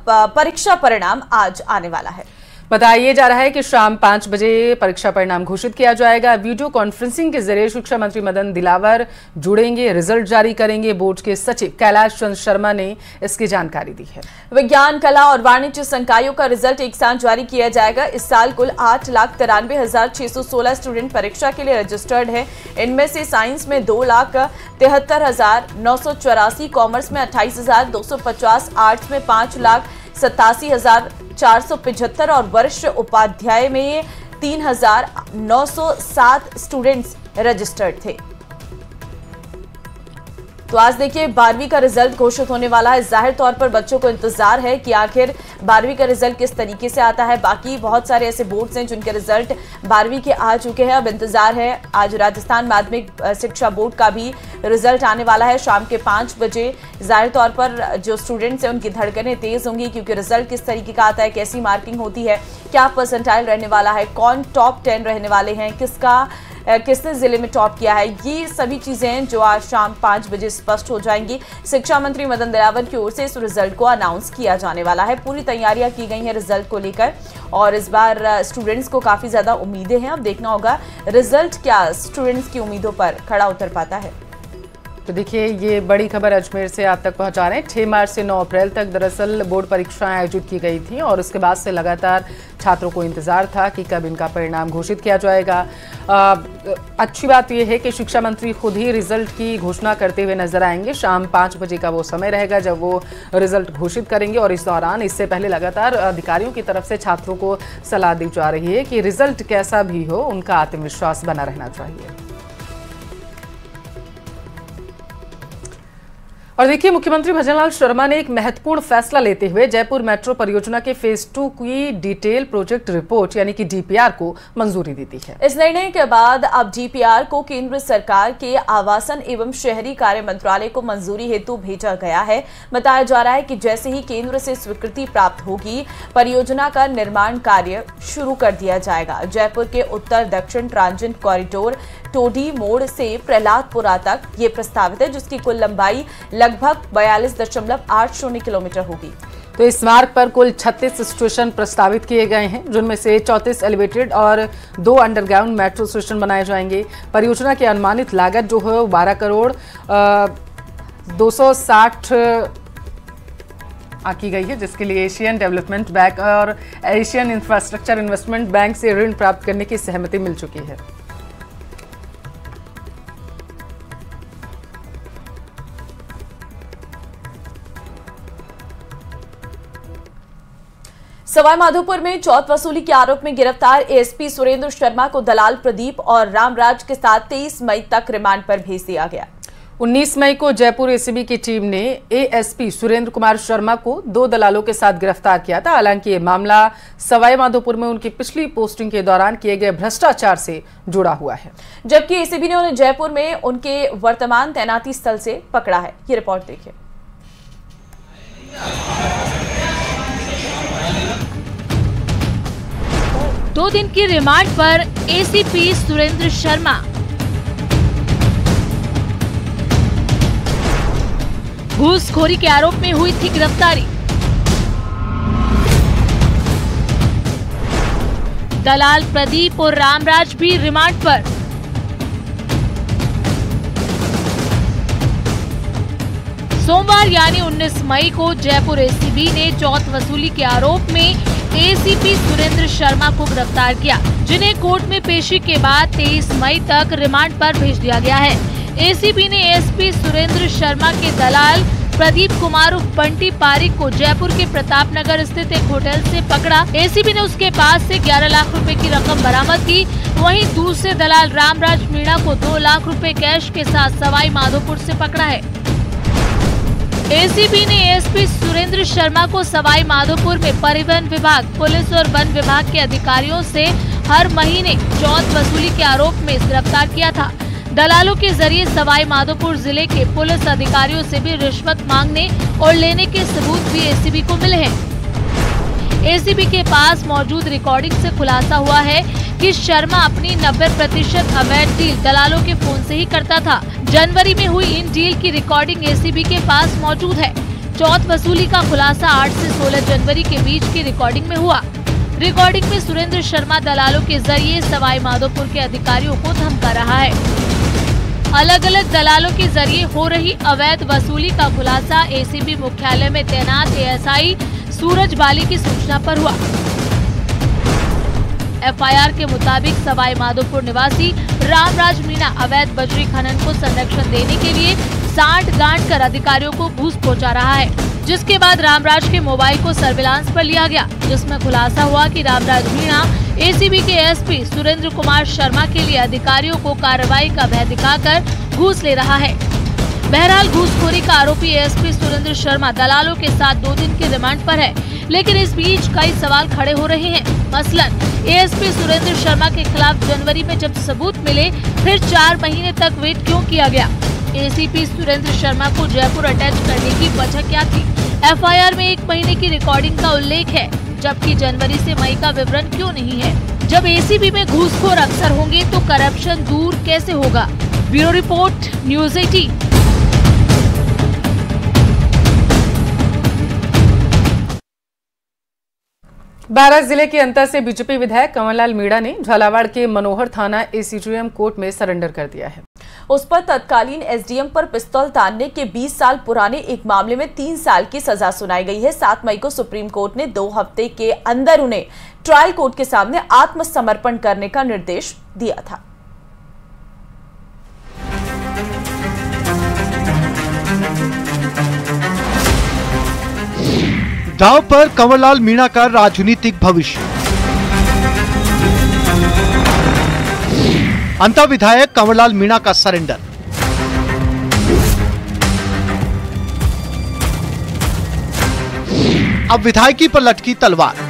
परीक्षा परिणाम आज आने वाला है। बताया जा रहा है कि शाम 5 बजे परीक्षा परिणाम घोषित किया जाएगा। वीडियो कॉन्फ्रेंसिंग के जरिए शिक्षा मंत्री मदन दिलावर जुड़ेंगे, रिजल्ट जारी करेंगे। बोर्ड के सचिव कैलाश चंद्र शर्मा ने इसकी जानकारी दी है। विज्ञान, कला और वाणिज्य संकायों का रिजल्ट एक साथ जारी किया जाएगा। इस साल कुल 8,93,616 स्टूडेंट परीक्षा के लिए रजिस्टर्ड है। इनमें से साइंस में 2,73,984, कॉमर्स में 28,250, आर्ट्स में 5,87,475 और वरिष्ठ उपाध्याय में 3,907 स्टूडेंट्स रजिस्टर्ड थे। तो आज देखिए 12वीं का रिजल्ट घोषित होने वाला है। जाहिर तौर पर बच्चों को इंतजार है कि आखिर 12वीं का रिजल्ट किस तरीके से आता है। बाकी बहुत सारे ऐसे बोर्ड्स हैं जिनके रिजल्ट 12वीं के आ चुके हैं, अब इंतजार है। आज राजस्थान माध्यमिक शिक्षा बोर्ड का भी रिजल्ट आने वाला है शाम के 5 बजे। जाहिर तौर पर जो स्टूडेंट्स हैं उनकी धड़कनें तेज होंगी, क्योंकि रिजल्ट किस तरीके का आता है, कैसी मार्किंग होती है, क्या परसेंटाइल रहने वाला है, कौन टॉप 10 रहने वाले हैं, किसने जिले में टॉप किया है, ये सभी चीजें हैं जो आज शाम 5 बजे स्पष्ट हो जाएंगी। शिक्षा मंत्री मदन दिलावर की ओर से इस रिजल्ट को अनाउंस किया जाने वाला है। पूरी तैयारियां की गई हैं रिजल्ट को लेकर और इस बार स्टूडेंट्स को काफी ज्यादा उम्मीदें हैं। अब देखना होगा रिजल्ट क्या स्टूडेंट्स की उम्मीदों पर खड़ा उतर पाता है। तो देखिए ये बड़ी खबर अजमेर से आप तक पहुंचा रहे हैं। 6 मार्च से 9 अप्रैल तक दरअसल बोर्ड परीक्षाएं आयोजित की गई थी और उसके बाद से लगातार छात्रों को इंतजार था कि कब इनका परिणाम घोषित किया जाएगा। अच्छी बात यह है कि शिक्षा मंत्री खुद ही रिजल्ट की घोषणा करते हुए नजर आएंगे। शाम 5 बजे का वो समय रहेगा जब वो रिजल्ट घोषित करेंगे और इस दौरान इससे पहले लगातार अधिकारियों की तरफ से छात्रों को सलाह दी जा रही है कि रिजल्ट कैसा भी हो उनका आत्मविश्वास बना रहना चाहिए। और देखिए मुख्यमंत्री भजनलाल शर्मा ने एक महत्वपूर्ण फैसला लेते हुए जयपुर मेट्रो परियोजना के फेज 2 की डिटेल प्रोजेक्ट रिपोर्ट यानी कि डीपीआर को मंजूरी दी थी है। इस निर्णय के बाद अब डीपीआर को केंद्र सरकार के आवासन एवं शहरी कार्य मंत्रालय को मंजूरी हेतु भेजा गया है। बताया जा रहा है कि जैसे ही केंद्र से स्वीकृति प्राप्त होगी परियोजना का निर्माण कार्य शुरू कर दिया जाएगा। जयपुर के उत्तर दक्षिण ट्रांजिट कॉरिडोर टोडी मोड़ से प्रहलादपुरा तक ये प्रस्तावित है, जिसकी कुल लंबाई लगभग 42.80 किलोमीटर होगी। तो इस मार्ग पर कुल 36 स्टेशन प्रस्तावित किए गए हैं, जिनमें से 34 एलिवेटेड और 2 अंडरग्राउंड मेट्रो स्टेशन बनाए जाएंगे। परियोजना की अनुमानित लागत जो है 12 करोड़ 260 आकी गई है, जिसके लिए एशियन डेवलपमेंट बैंक और एशियन इंफ्रास्ट्रक्चर इन्वेस्टमेंट बैंक से ऋण प्राप्त करने की सहमति मिल चुकी है। सवाईमाधोपुर में चौथ वसूली के आरोप में गिरफ्तार एएसपी सुरेंद्र शर्मा को दलाल प्रदीप और रामराज के साथ 23 मई तक रिमांड पर भेज दिया गया। 19 मई को जयपुर एसीबी की टीम ने एएसपी सुरेंद्र कुमार शर्मा को 2 दलालों के साथ गिरफ्तार किया था। हालांकि ये मामला सवाईमाधोपुर में उनकी पिछली पोस्टिंग के दौरान किए गए भ्रष्टाचार से जुड़ा हुआ है, जबकि एसीबी ने उन्हें जयपुर में उनके वर्तमान तैनाती स्थल से पकड़ा है। ये रिपोर्ट देखिए। 2 दिन की रिमांड पर एसीपी सुरेंद्र शर्मा घूसखोरी के आरोप में हुई थी गिरफ्तारी। दलाल प्रदीप और रामराज भी रिमांड पर। सोमवार यानी 19 मई को जयपुर एसीबी ने चौथ वसूली के आरोप में एसीपी सुरेंद्र शर्मा को गिरफ्तार किया, जिन्हें कोर्ट में पेशी के बाद 23 मई तक रिमांड पर भेज दिया गया है। एसीबी ने एसपी सुरेंद्र शर्मा के दलाल प्रदीप कुमार उर्फ बंटी पारिक को जयपुर के प्रताप नगर स्थित एक होटल से पकड़ा। एसीबी ने उसके पास से 11 लाख रुपए की रकम बरामद की। वहीं दूसरे दलाल रामराज मीणा को 2 लाख रुपए कैश के साथ सवाईमाधोपुर से पकड़ा है। एसीबी ने एसपी सुरेंद्र शर्मा को सवाईमाधोपुर में परिवहन विभाग, पुलिस और वन विभाग के अधिकारियों से हर महीने चौथ वसूली के आरोप में गिरफ्तार किया था। दलालों के जरिए सवाईमाधोपुर जिले के पुलिस अधिकारियों से भी रिश्वत मांगने और लेने के सबूत भी एसीबी को मिले हैं। एसीबी के पास मौजूद रिकॉर्डिंग से खुलासा हुआ है कि शर्मा अपनी 90% अवैध डील दलालों के फोन से ही करता था। जनवरी में हुई इन डील की रिकॉर्डिंग एसीबी के पास मौजूद है। चौथ वसूली का खुलासा 8 से 16 जनवरी के बीच की रिकॉर्डिंग में हुआ। रिकॉर्डिंग में सुरेंद्र शर्मा दलालों के जरिए सवाई माधोपुर के अधिकारियों को धमका रहा है। अलग अलग दलालों के जरिए हो रही अवैध वसूली का खुलासा एसीबी मुख्यालय में तैनात एएसआई सूरज बाली की सूचना पर हुआ। एफआईआर के मुताबिक सवाई माधोपुर निवासी रामराज मीणा अवैध बजरी खनन को संरक्षण देने के लिए सांठ-गांठ कर अधिकारियों को घूस पहुंचा रहा है, जिसके बाद रामराज के मोबाइल को सर्विलांस पर लिया गया, जिसमें खुलासा हुआ कि रामराज मीणा एसीबी के एसपी सुरेंद्र कुमार शर्मा के लिए अधिकारियों को कार्रवाई का भय दिखाकर घूस ले रहा है। बहरहाल घूसखोरी का आरोपी एएसपी सुरेंद्र शर्मा दलालों के साथ 2 दिन की रिमांड पर है, लेकिन इस बीच कई सवाल खड़े हो रहे हैं। मसलन एएसपी सुरेंद्र शर्मा के खिलाफ जनवरी में जब सबूत मिले, फिर 4 महीने तक वेट क्यों किया गया? एसीपी सुरेंद्र शर्मा को जयपुर अटैच करने की वजह क्या थी? एफआईआर में 1 महीने की रिकॉर्डिंग का उल्लेख है, जबकि जनवरी से मई का विवरण क्यों नहीं है? जब एसीबी में घूसखोर अक्सर होंगे तो करप्शन दूर कैसे होगा? Bureau report, news 18। बारां जिले के अंतर से बीजेपी विधायक कंवरलाल मीणा ने झालावाड़ के मनोहर थाना एसीजेएम कोर्ट में सरेंडर कर दिया है। उस पर तत्कालीन एसडीएम पर पिस्तौल तानने के 20 साल पुराने एक मामले में 3 साल की सजा सुनाई गई है। 7 मई को सुप्रीम कोर्ट ने 2 हफ्ते के अंदर उन्हें ट्रायल कोर्ट के सामने आत्मसमर्पण करने का निर्देश दिया था। दांव पर कंवरलाल मीणा का राजनीतिक भविष्य। अंता विधायक कंवरलाल मीणा का सरेंडर। अब विधायकी पर लटकी तलवार।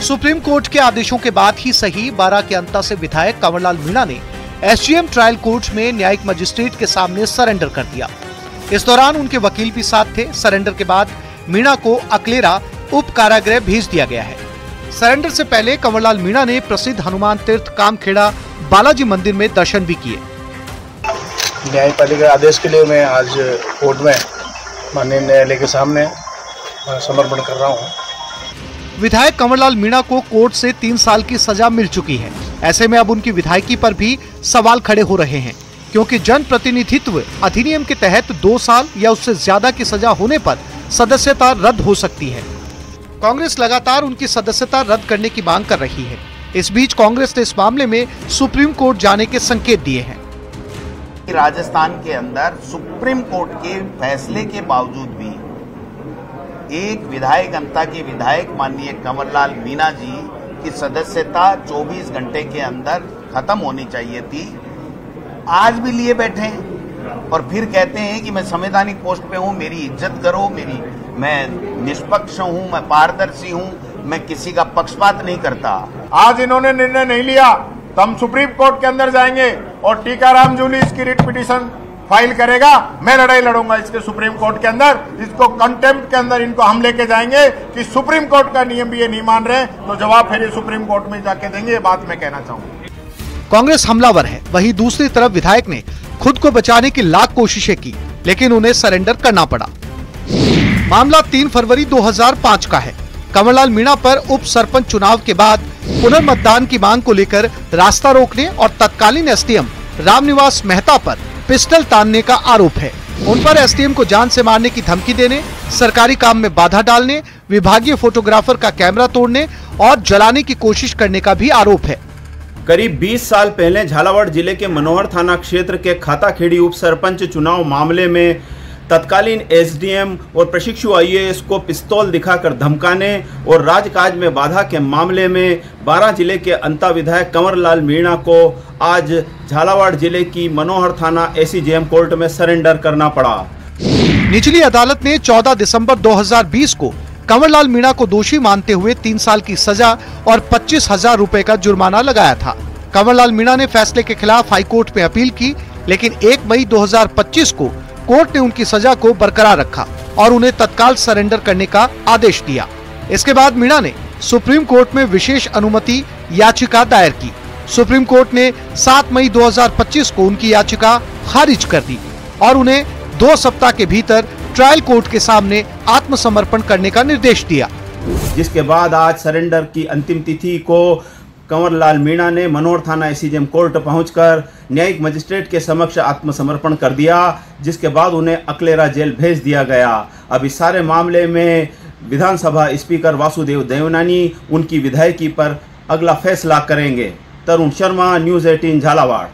सुप्रीम कोर्ट के आदेशों के बाद ही सही बारां के अंता से विधायक कंवरलाल मीणा ने एसडीएम ट्रायल कोर्ट में न्यायिक मजिस्ट्रेट के सामने सरेंडर कर दिया। इस दौरान उनके वकील भी साथ थे। सरेंडर के बाद मीणा को अकलेरा उप कारागृह भेज दिया गया है। सरेंडर से पहले कंवरलाल मीणा ने प्रसिद्ध हनुमान तीर्थ कामखेड़ा बालाजी मंदिर में दर्शन भी किए। न्यायपालिका के आदेश के लिए मैं आज कोर्ट में माननीय न्यायालय के सामने समर्पण कर रहा हूँ। विधायक कंवरलाल मीणा को कोर्ट से 3 साल की सजा मिल चुकी है। ऐसे में अब उनकी विधायकी पर भी सवाल खड़े हो रहे हैं, क्योंकि जन प्रतिनिधित्व अधिनियम के तहत 2 साल या उससे ज्यादा की सजा होने पर सदस्यता रद्द हो सकती है। कांग्रेस लगातार उनकी सदस्यता रद्द करने की मांग कर रही है। इस बीच कांग्रेस ने इस मामले में सुप्रीम कोर्ट जाने के संकेत दिए हैं। राजस्थान के अंदर सुप्रीम कोर्ट के फैसले के बावजूद भी एक विधायक अंता के विधायक माननीय कंवरलाल मीणा जी की सदस्यता 24 घंटे के अंदर खत्म होनी चाहिए थी। आज भी लिए बैठे हैं और फिर कहते हैं कि मैं संवैधानिक पोस्ट पे हूं, मेरी इज्जत करो, मैं निष्पक्ष हूं, मैं पारदर्शी हूं, मैं किसी का पक्षपात नहीं करता। आज इन्होंने निर्णय नहीं लिया तो हम सुप्रीम कोर्ट के अंदर जाएंगे और टीकाराम जूली इसकी रिट पिटीशन फाइल करेगा। मैं लड़ाई लड़ूंगा इसके सुप्रीम कोर्ट के अंदर। इसको कंटेम्प्ट के अंदर इनको हम लेके जाएंगे कि सुप्रीम कोर्ट का नियम भी ये नहीं मान रहे, तो जवाब फिर ये सुप्रीम कोर्ट में जाके देंगे। ये बात मैं कहना चाहूंगा। कांग्रेस हमलावर है, वहीं दूसरी तरफ विधायक ने खुद को बचाने की लाख कोशिशें की, लेकिन उन्हें सरेंडर करना पड़ा। मामला 3 फरवरी 2005 का है। कंवरलाल मीणा पर उप सरपंच चुनाव के बाद पुनर्मतदान की मांग को लेकर रास्ता रोकने और तत्कालीन एसडीएम रामनिवास मेहता पर पिस्टल तानने का आरोप है। उन पर एसडीएम को जान से मारने की धमकी देने, सरकारी काम में बाधा डालने, विभागीय फोटोग्राफर का कैमरा तोड़ने और जलाने की कोशिश करने का भी आरोप है। करीब 20 साल पहले झालावाड़ जिले के मनोहर थाना क्षेत्र के खाताखेड़ी उप सरपंच चुनाव मामले में तत्कालीन एसडीएम और प्रशिक्षु आईएएस को पिस्तौल दिखाकर धमकाने और राजकाज में बाधा के मामले में बारां जिले के अंता विधायक कंवरलाल मीणा को आज झालावाड़ जिले की मनोहर थाना एसीजेएम कोर्ट में सरेंडर करना पड़ा। निचली अदालत ने 14 दिसंबर 2020 को कंवरलाल मीणा को दोषी मानते हुए 3 साल की सजा और 25,000 रुपए का जुर्माना लगाया था। कंवरलाल मीणा ने फैसले के खिलाफ हाईकोर्ट में अपील की, लेकिन 1 मई 2025 को कोर्ट ने उनकी सजा को बरकरार रखा और उन्हें तत्काल सरेंडर करने का आदेश दिया। इसके बाद मीणा ने सुप्रीम कोर्ट में विशेष अनुमति याचिका दायर की। सुप्रीम कोर्ट ने 7 मई 2025 को उनकी याचिका खारिज कर दी और उन्हें 2 सप्ताह के भीतर ट्रायल कोर्ट के सामने आत्मसमर्पण करने का निर्देश दिया, जिसके बाद आज सरेंडर की अंतिम तिथि को कंवरलाल मीणा ने मनोहर थाना एसीजेएम कोर्ट पहुंचकर न्यायिक मजिस्ट्रेट के समक्ष आत्मसमर्पण कर दिया, जिसके बाद उन्हें अकलेरा जेल भेज दिया गया। अब इस सारे मामले में विधानसभा स्पीकर वासुदेव देवनानी उनकी विधायकी पर अगला फैसला करेंगे। तरुण शर्मा, न्यूज़ 18 झालावाड़।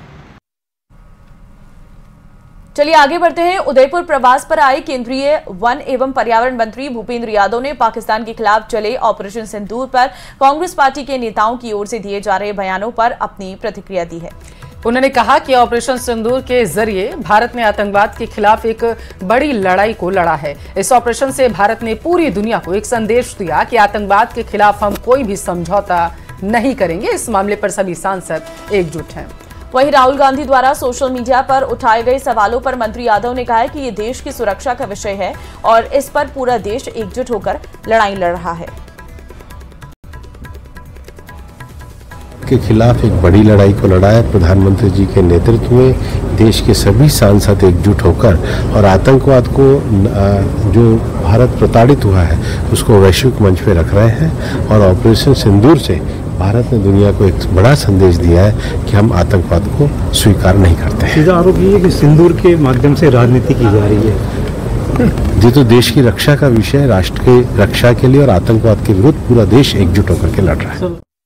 चलिए आगे बढ़ते हैं। उदयपुर प्रवास पर आए केंद्रीय वन एवं पर्यावरण मंत्री भूपेंद्र यादव ने पाकिस्तान के खिलाफ चले ऑपरेशन सिंदूर पर कांग्रेस पार्टी के नेताओं की ओर से दिए जा रहे बयानों पर अपनी प्रतिक्रिया दी है। उन्होंने कहा कि ऑपरेशन सिंदूर के जरिए भारत ने आतंकवाद के खिलाफ एक बड़ी लड़ाई को लड़ा है। इस ऑपरेशन से भारत ने पूरी दुनिया को एक संदेश दिया कि आतंकवाद के खिलाफ हम कोई भी समझौता नहीं करेंगे। इस मामले पर सभी सांसद एकजुट हैं। वहीं राहुल गांधी द्वारा सोशल मीडिया पर उठाए गए सवालों पर मंत्री यादव ने कहा है कि ये देश की सुरक्षा का विषय है और इस पर पूरा देश एकजुट होकर लड़ाई लड़ रहा है। के खिलाफ एक बड़ी लड़ाई को लड़ा है। प्रधानमंत्री जी के नेतृत्व में देश के सभी सांसद एकजुट होकर और आतंकवाद को जो भारत प्रताड़ित हुआ है उसको वैश्विक मंच पे रख रहे हैं और ऑपरेशन सिंदूर से भारत ने दुनिया को एक बड़ा संदेश दिया है कि हम आतंकवाद को स्वीकार नहीं करते हैं। सीधा आरोप ये है कि सिंदूर के माध्यम से राजनीति की जा रही है। ये तो देश की रक्षा का विषय है, राष्ट्र की रक्षा के लिए और आतंकवाद के विरुद्ध पूरा देश एकजुट होकर के लड़ रहा है।